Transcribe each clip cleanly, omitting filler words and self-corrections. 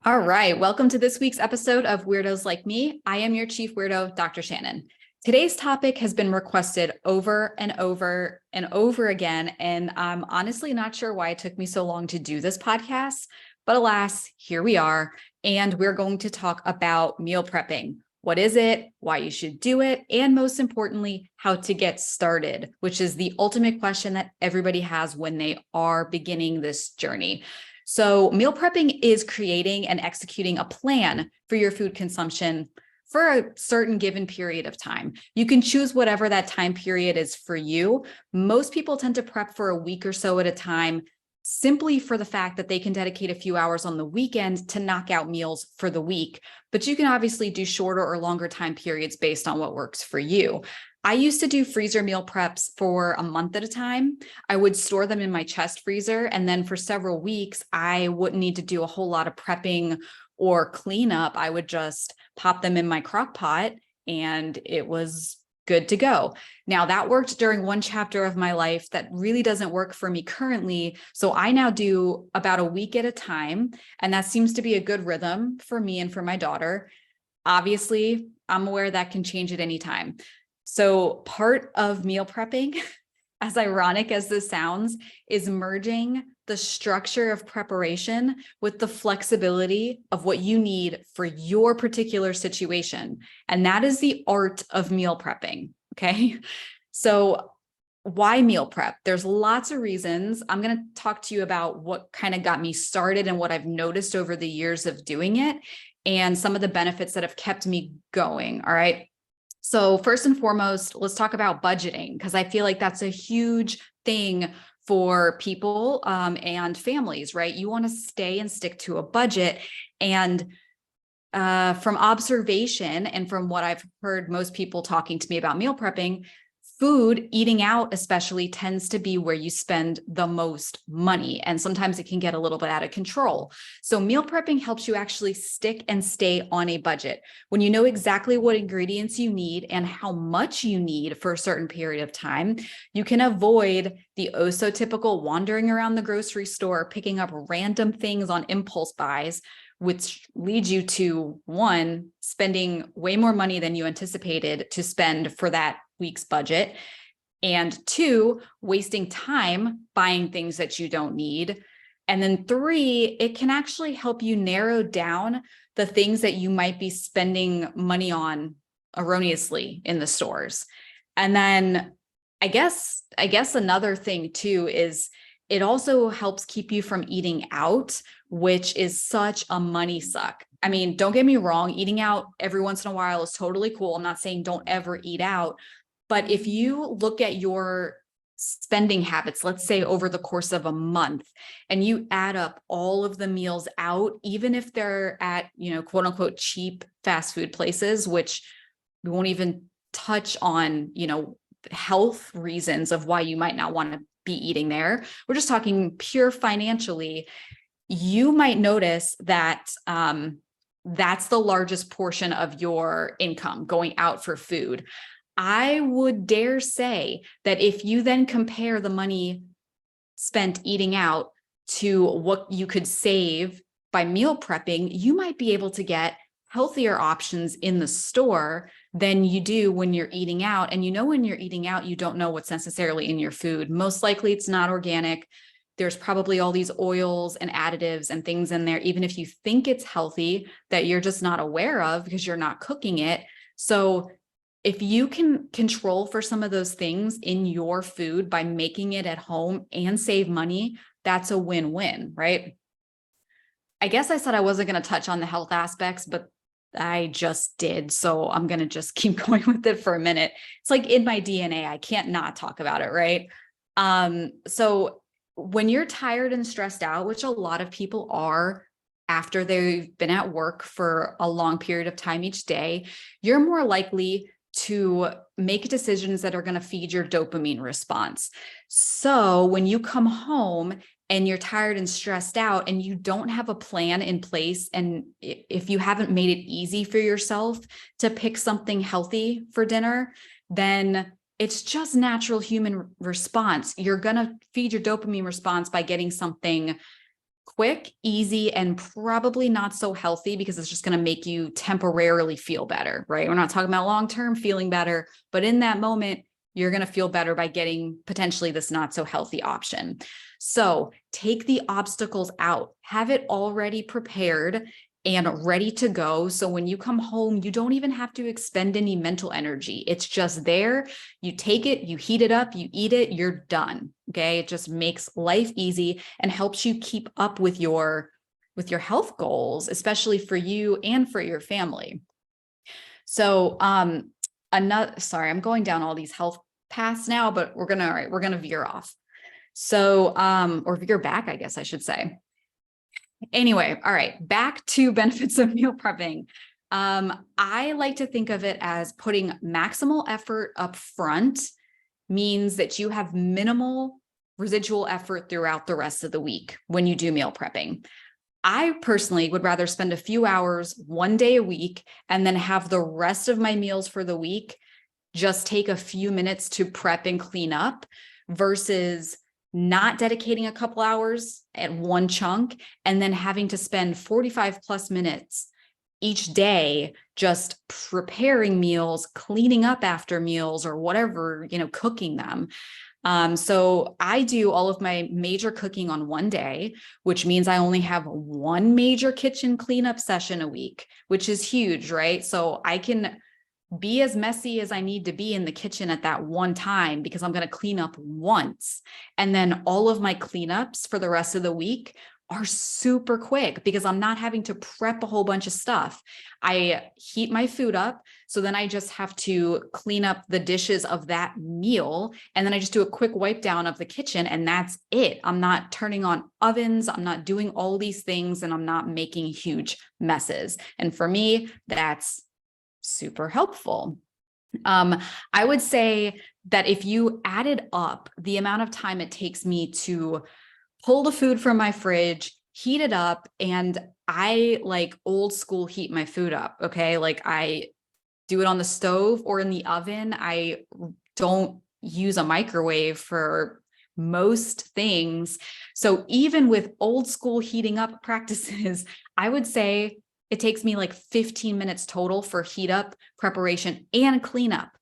All right, welcome to this week's episode of Weirdos Like Me. I am your chief weirdo, Dr. Shannon. Today's topic has been requested over and over and over again, and I'm honestly not sure why it took me so long to do this podcast, but alas, here we are, and we're going to talk about meal prepping. What is it, why you should do it, and most importantly, how to get started, which is the ultimate question that everybody has when they are beginning this journey. So meal prepping is creating and executing a plan for your food consumption for a certain given period of time. You can choose whatever that time period is for you. Most people tend to prep for a week or so at a time, simply for the fact that they can dedicate a few hours on the weekend to knock out meals for the week. But you can obviously do shorter or longer time periods based on what works for you. I used to do freezer meal preps for a month at a time. I would store them in my chest freezer, and then for several weeks, I wouldn't need to do a whole lot of prepping or cleanup. I would just pop them in my crock pot, and it was good to go. Now, that worked during one chapter of my life. That really doesn't work for me currently. So I now do about a week at a time, and that seems to be a good rhythm for me and for my daughter. Obviously, I'm aware that can change at any time. So part of meal prepping, as ironic as this sounds, is merging the structure of preparation with the flexibility of what you need for your particular situation. And that is the art of meal prepping. Okay. So why meal prep? There's lots of reasons. I'm going to talk to you about what kind of got me started and what I've noticed over the years of doing it and some of the benefits that have kept me going. All right. So first and foremost, let's talk about budgeting, because I feel like that's a huge thing for people and families, right? You want to stay and stick to a budget. And from observation and from what I've heard most people talking to me about meal prepping, food, eating out especially, tends to be where you spend the most money. And sometimes it can get a little bit out of control. So meal prepping helps you actually stick and stay on a budget. When you know exactly what ingredients you need and how much you need for a certain period of time, you can avoid the oh so typical wandering around the grocery store, picking up random things on impulse buys, which leads you to, one, spending way more money than you anticipated to spend for that week's budget, and two, wasting time buying things that you don't need. And then three, it can actually help you narrow down the things that you might be spending money on erroneously in the stores. And then I guess another thing too is it also helps keep you from eating out, which is such a money suck. I mean, don't get me wrong, eating out every once in a while is totally cool. I'm not saying don't ever eat out, but if you look at your spending habits, let's say over the course of a month, and you add up all of the meals out, even if they're at, quote unquote, cheap fast food places, which we won't even touch on, health reasons of why you might not want to be eating there. We're just talking pure financially. You might notice that that's the largest portion of your income going out for food. I would dare say that if you then compare the money spent eating out to what you could save by meal prepping, you might be able to get healthier options in the store than you do when you're eating out. And when you're eating out, you don't know what's necessarily in your food. Most likely it's not organic. There's probably all these oils and additives and things in there, even if you think it's healthy, that you're just not aware of because you're not cooking it. So if you can control for some of those things in your food by making it at home and save money, that's a win-win, right? I guess I said I wasn't going to touch on the health aspects, but I just did. So I'm going to just keep going with it for a minute. It's like in my DNA, I can't not talk about it, right? So when you're tired and stressed out, which a lot of people are after they've been at work for a long period of time each day, you're more likely to make decisions that are going to feed your dopamine response. So when you come home and you're tired and stressed out and you don't have a plan in place, and if you haven't made it easy for yourself to pick something healthy for dinner, then it's just natural human response. You're going to feed your dopamine response by getting something quick, easy, and probably not so healthy because it's just going to make you temporarily feel better, right? We're not talking about long-term feeling better, but in that moment, you're going to feel better by getting potentially this not so healthy option. So take the obstacles out, have it already prepared and ready to go. So when you come home, you don't even have to expend any mental energy. It's just there. You take it, you heat it up, you eat it, you're done. Okay. It just makes life easy and helps you keep up with your health goals, especially for you and for your family. So, sorry, I'm going down all these health paths now, but we're going to veer off. So, or veer back, I guess I should say. Anyway, all right, back to benefits of meal prepping. I like to think of it as putting maximal effort up front means that you have minimal residual effort throughout the rest of the week when you do meal prepping. I personally would rather spend a few hours one day a week and then have the rest of my meals for the week just take a few minutes to prep and clean up versus not dedicating a couple hours at one chunk and then having to spend 45 plus minutes each day just preparing meals, cleaning up after meals or whatever, cooking them. So I do all of my major cooking on one day, which means I only have one major kitchen cleanup session a week, which is huge, right? So I can be as messy as I need to be in the kitchen at that one time because I'm going to clean up once. And then all of my cleanups for the rest of the week are super quick because I'm not having to prep a whole bunch of stuff. I heat my food up. So then I just have to clean up the dishes of that meal. And then I just do a quick wipe down of the kitchen and that's it. I'm not turning on ovens. I'm not doing all these things and I'm not making huge messes. And for me, that's super helpful. I would say that if you added up the amount of time it takes me to pull the food from my fridge, heat it up, and I like old school heat my food up. Okay. Like I do it on the stove or in the oven. I don't use a microwave for most things. So even with old school heating up practices, I would say it takes me like 15 minutes total for heat up, preparation, and cleanup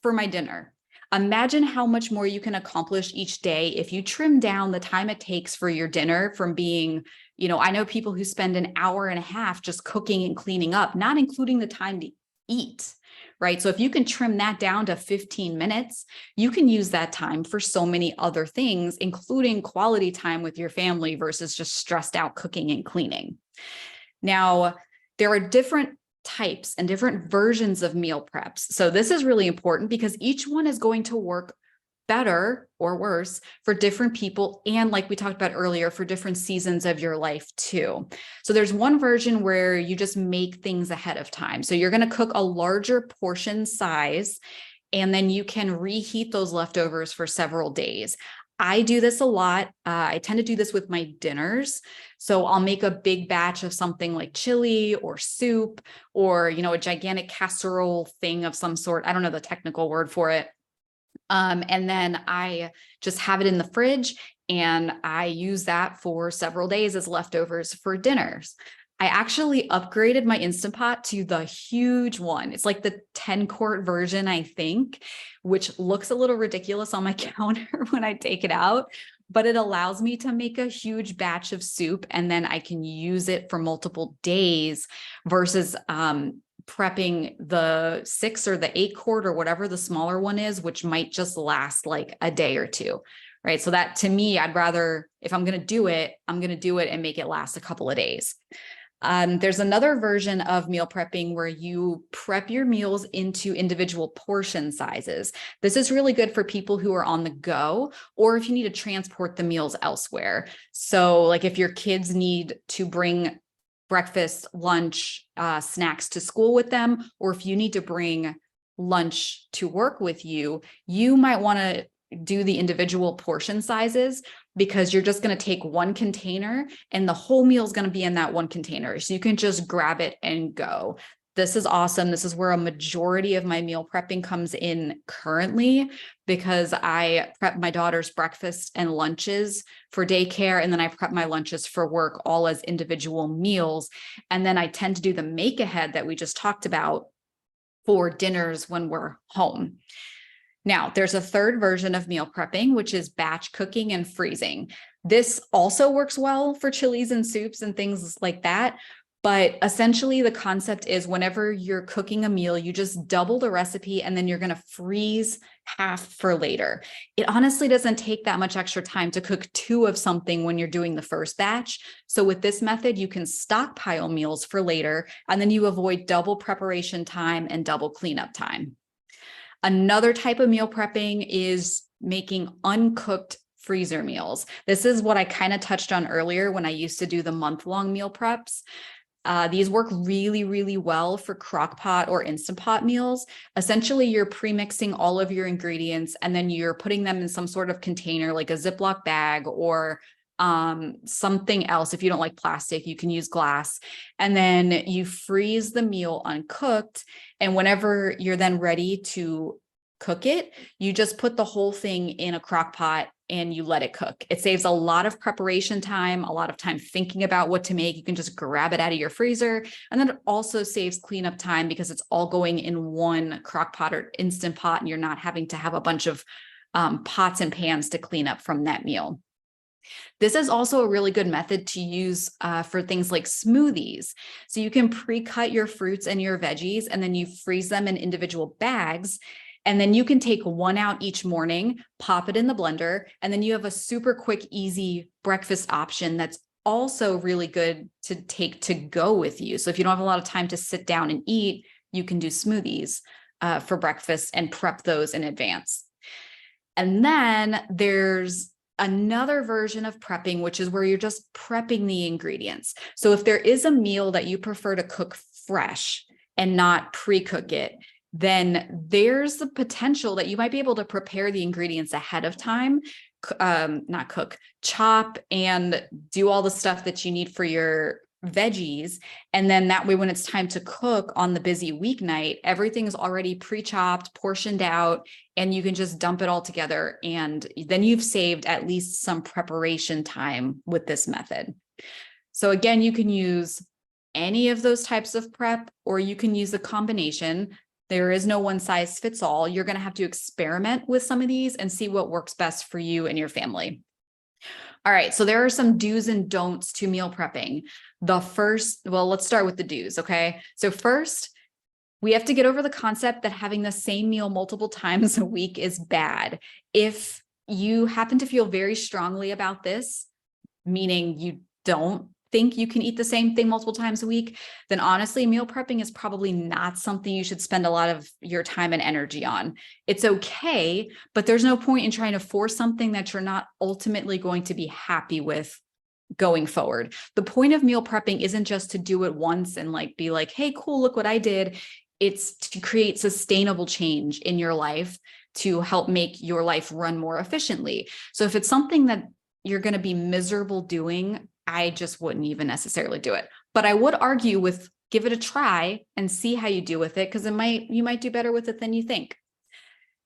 for my dinner. Imagine how much more you can accomplish each day if you trim down the time it takes for your dinner from being, I know people who spend an hour and a half just cooking and cleaning up, not including the time to eat, right? So if you can trim that down to 15 minutes, you can use that time for so many other things, including quality time with your family versus just stressed out cooking and cleaning. Now, there are different types and different versions of meal preps. So this is really important because each one is going to work better or worse for different people. And like we talked about earlier, for different seasons of your life too. So there's one version where you just make things ahead of time. So you're going to cook a larger portion size, and then you can reheat those leftovers for several days. I do this a lot. I tend to do this with my dinners. So I'll make a big batch of something like chili or soup or, a gigantic casserole thing of some sort. I don't know the technical word for it. And then I just have it in the fridge and I use that for several days as leftovers for dinners. I actually upgraded my Instant Pot to the huge one. It's like the 10-quart version, I think, which looks a little ridiculous on my counter when I take it out, but it allows me to make a huge batch of soup and then I can use it for multiple days versus prepping the 6 or the 8-quart or whatever the smaller one is, which might just last like a day or two. Right. So that to me, I'd rather, if I'm going to do it, I'm going to do it and make it last a couple of days. There's another version of meal prepping where you prep your meals into individual portion sizes. This is really good for people who are on the go, or if you need to transport the meals elsewhere. So like if your kids need to bring breakfast, lunch, snacks to school with them, or if you need to bring lunch to work with you, you might want to do the individual portion sizes because you're just going to take one container and the whole meal is going to be in that one container. So you can just grab it and go. This is awesome. This is where a majority of my meal prepping comes in currently, because I prep my daughter's breakfast and lunches for daycare, and then I prep my lunches for work all as individual meals. And then I tend to do the make ahead that we just talked about for dinners when we're home. Now, there's a third version of meal prepping, which is batch cooking and freezing. This also works well for chilies and soups and things like that. But essentially, the concept is whenever you're cooking a meal, you just double the recipe and then you're going to freeze half for later. It honestly doesn't take that much extra time to cook two of something when you're doing the first batch. So with this method, you can stockpile meals for later, and then you avoid double preparation time and double cleanup time. Another type of meal prepping is making uncooked freezer meals. This is what I kind of touched on earlier when I used to do the month-long meal preps. These work really, really well for crock pot or Instant Pot meals. Essentially, you're pre-mixing all of your ingredients and then you're putting them in some sort of container like a Ziploc bag or something else. If you don't like plastic, you can use glass. And then you freeze the meal uncooked. And whenever you're then ready to cook it, you just put the whole thing in a crock pot and you let it cook. It saves a lot of preparation time, a lot of time thinking about what to make. You can just grab it out of your freezer. And then it also saves cleanup time because it's all going in one crock pot or Instant Pot, and you're not having to have a bunch of pots and pans to clean up from that meal. This is also a really good method to use for things like smoothies. So you can pre-cut your fruits and your veggies, and then you freeze them in individual bags. And then you can take one out each morning, pop it in the blender, and then you have a super quick, easy breakfast option that's also really good to take to go with you. So if you don't have a lot of time to sit down and eat, you can do smoothies for breakfast and prep those in advance. And then there's another version of prepping, which is where you're just prepping the ingredients. So if there is a meal that you prefer to cook fresh and not pre-cook it, then there's the potential that you might be able to prepare the ingredients ahead of time, not cook, chop and do all the stuff that you need for your veggies. And then that way, when it's time to cook on the busy weeknight, everything's already pre-chopped, portioned out, and you can just dump it all together. And then you've saved at least some preparation time with this method. So again, you can use any of those types of prep, or you can use a combination. There is no one size fits all. You're going to have to experiment with some of these and see what works best for you and your family. All right, so there are some do's and don'ts to meal prepping. Let's start with the do's, okay? So first, we have to get over the concept that having the same meal multiple times a week is bad. If you happen to feel very strongly about this, meaning you don't think you can eat the same thing multiple times a week, then honestly, meal prepping is probably not something you should spend a lot of your time and energy on. It's okay, but there's no point in trying to force something that you're not ultimately going to be happy with going forward. The point of meal prepping isn't just to do it once and be like, hey, cool, look what I did. It's to create sustainable change in your life to help make your life run more efficiently. So if it's something that you're going to be miserable doing, I just wouldn't even necessarily do it. But I would argue with give it a try and see how you do with it, because you might do better with it than you think.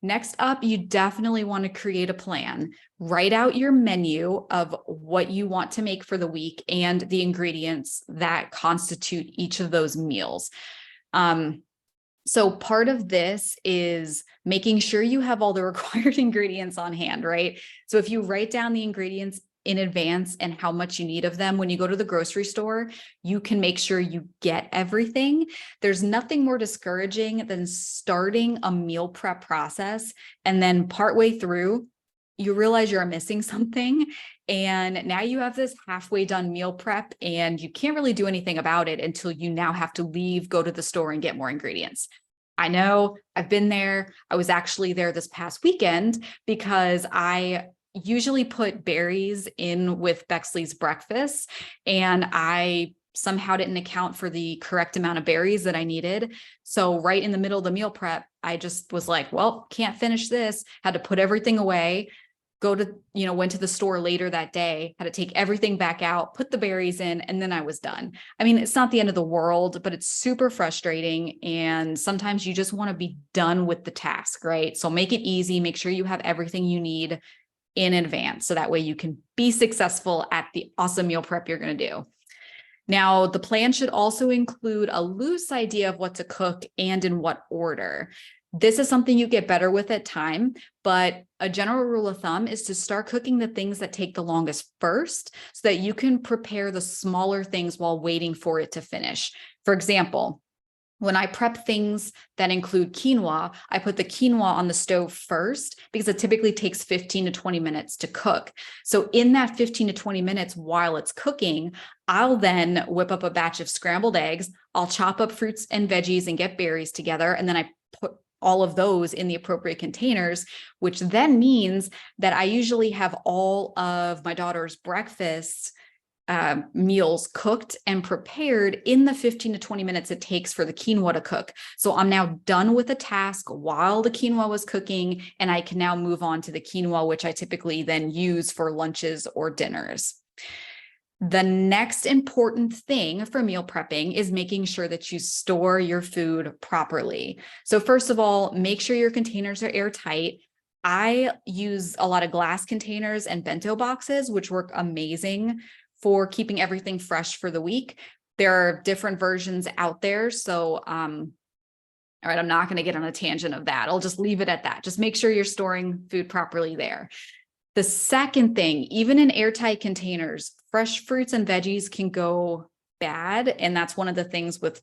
Next up, you definitely want to create a plan. Write out your menu of what you want to make for the week and the ingredients that constitute each of those meals. So part of this is making sure you have all the required ingredients on hand, right? So if you write down the ingredients in advance and how much you need of them, when you go to the grocery store, you can make sure you get everything. There's nothing more discouraging than starting a meal prep process and then partway through, you realize you're missing something. And now you have this halfway done meal prep and you can't really do anything about it until you now have to leave, go to the store and get more ingredients. I know, I've been there. I was actually there this past weekend because I usually put berries in with Bexley's breakfast, and I somehow didn't account for the correct amount of berries that I needed. So right in the middle of the meal prep, I just was like, well, can't finish this, had to put everything away, went to the store later that day, had to take everything back out, put the berries in, and then I was done. I mean, it's not the end of the world, but it's super frustrating. And sometimes you just want to be done with the task, right? So make it easy, make sure you have everything you need in advance. So that way you can be successful at the awesome meal prep you're going to do. Now, the plan should also include a loose idea of what to cook and in what order. This is something you get better with at time, but a general rule of thumb is to start cooking the things that take the longest first so that you can prepare the smaller things while waiting for it to finish. For example, when I prep things that include quinoa, I put the quinoa on the stove first because it typically takes 15 to 20 minutes to cook. So in that 15 to 20 minutes while it's cooking, I'll then whip up a batch of scrambled eggs. I'll chop up fruits and veggies and get berries together. And then I put all of those in the appropriate containers, which then means that I usually have all of my daughter's breakfast meals cooked and prepared in the 15 to 20 minutes it takes for the quinoa to cook. So I'm now done with the task while the quinoa was cooking, and I can now move on to the quinoa, which I typically then use for lunches or dinners. The next important thing for meal prepping is making sure that you store your food properly. So first of all, make sure your containers are airtight. I use a lot of glass containers and bento boxes, which work amazing for keeping everything fresh for the week. There are different versions out there. So, all right, I'm not going to get on a tangent of that. I'll just leave it at that. Just make sure you're storing food properly there. The second thing, even in airtight containers, fresh fruits and veggies can go bad. And that's one of the things with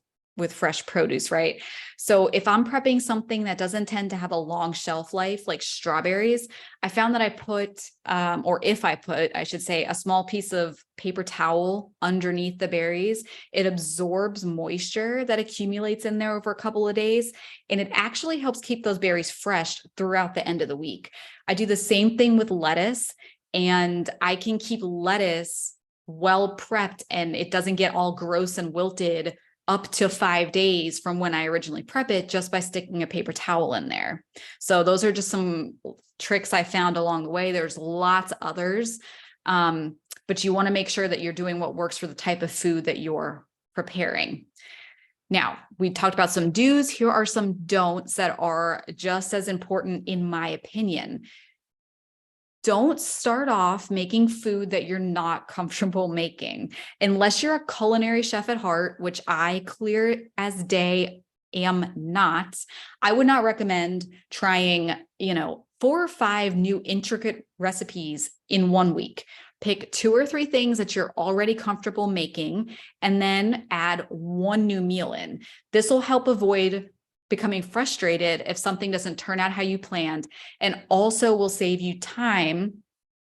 fresh produce, right? So if I'm prepping something that doesn't tend to have a long shelf life, like strawberries, I found that I put, I should say, a small piece of paper towel underneath the berries. It absorbs moisture that accumulates in there over a couple of days, and it actually helps keep those berries fresh throughout the end of the week. I do the same thing with lettuce, and I can keep lettuce well prepped and it doesn't get all gross and wilted up to 5 days from when I originally prep it just by sticking a paper towel in there. So those are just some tricks I found along the way. There's lots of others, but you want to make sure that you're doing what works for the type of food that you're preparing. Now, we talked about some do's. Here are some don'ts that are just as important in my opinion. Don't start off making food that you're not comfortable making. Unless you're a culinary chef at heart, which I clear as day am not, I would not recommend trying, 4 or 5 new intricate recipes in 1 week. Pick 2 or 3 things that you're already comfortable making, and then add 1 new meal in. This will help avoid becoming frustrated if something doesn't turn out how you planned, and also will save you time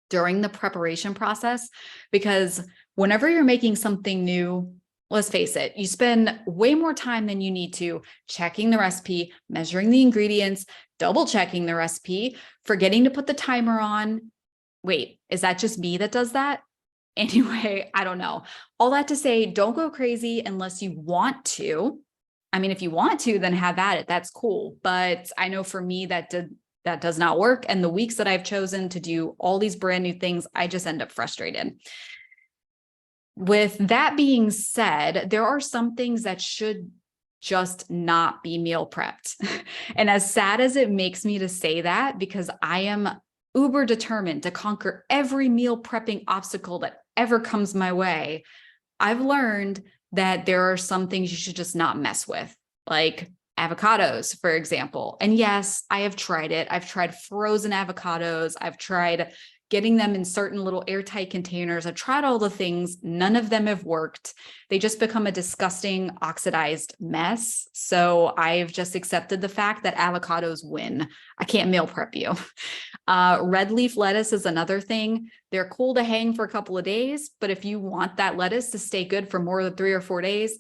during the preparation process, because whenever you're making something new, let's face it, you spend way more time than you need to checking the recipe, measuring the ingredients, double checking the recipe, forgetting to put the timer on. Wait, is that just me that does that? Anyway, I don't know. All that to say, don't go crazy unless you want to. I mean, if you want to, then have at it. That's cool. But I know for me that does not work. And the weeks that I've chosen to do all these brand new things, I just end up frustrated. With that being said, there are some things that should just not be meal prepped. And as sad as it makes me to say that, because I am uber determined to conquer every meal prepping obstacle that ever comes my way, I've learned that there are some things you should just not mess with, like avocados, for example. And yes, I have tried it. I've tried frozen avocados. I've tried getting them in certain little airtight containers. I've tried all the things. None of them have worked. They just become a disgusting oxidized mess. So I've just accepted the fact that avocados win. I can't meal prep you. Red leaf lettuce is another thing. They're cool to hang for a couple of days, but if you want that lettuce to stay good for more than 3 or 4 days,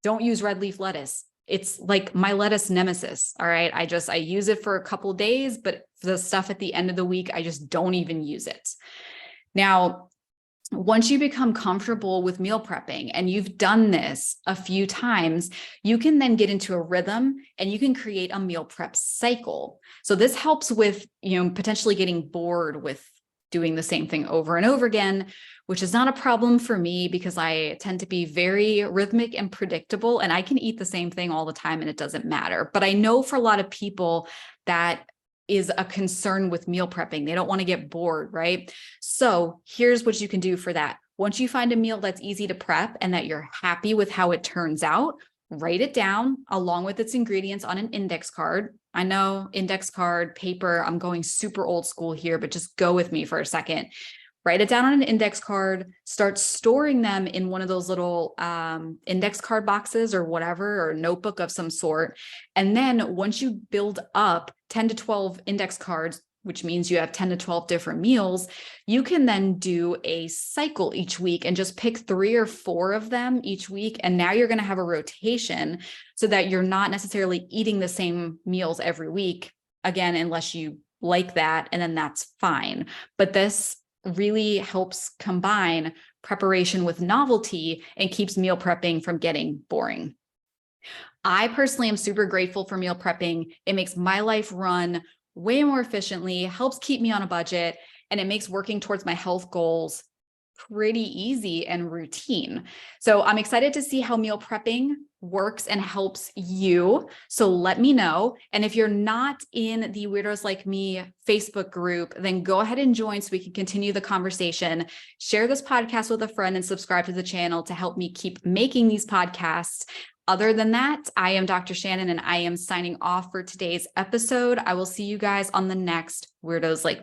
don't use red leaf lettuce. It's like my lettuce nemesis. All right. I use it for a couple of days, but for the stuff at the end of the week, I just don't even use it. Now, once you become comfortable with meal prepping and you've done this a few times, you can then get into a rhythm and you can create a meal prep cycle. So this helps with, potentially getting bored with doing the same thing over and over again, which is not a problem for me because I tend to be very rhythmic and predictable, and I can eat the same thing all the time and it doesn't matter. But I know for a lot of people that is a concern with meal prepping. They don't want to get bored, right? So here's what you can do for that. Once you find a meal that's easy to prep and that you're happy with how it turns out, write it down along with its ingredients on an index card. I know index card, paper, I'm going super old school here, but just go with me for a second. Write it down on an index card, start storing them in one of those little index card boxes or whatever, or notebook of some sort. And then once you build up 10 to 12 index cards, which means you have 10 to 12 different meals, you can then do a cycle each week and just pick 3 or 4 of them each week. And now you're going to have a rotation so that you're not necessarily eating the same meals every week, again, unless you like that, and then that's fine. But this really helps combine preparation with novelty and keeps meal prepping from getting boring. I personally am super grateful for meal prepping. It makes my life run way more efficiently, helps keep me on a budget, and it makes working towards my health goals pretty easy and routine. So I'm excited to see how meal prepping works and helps you. So let me know. And if you're not in the Weirdos Like Me Facebook group, then go ahead and join so we can continue the conversation. Share this podcast with a friend and subscribe to the channel to help me keep making these podcasts. Other than that, I am Dr. Shannon and I am signing off for today's episode. I will see you guys on the next Weirdos Like Me.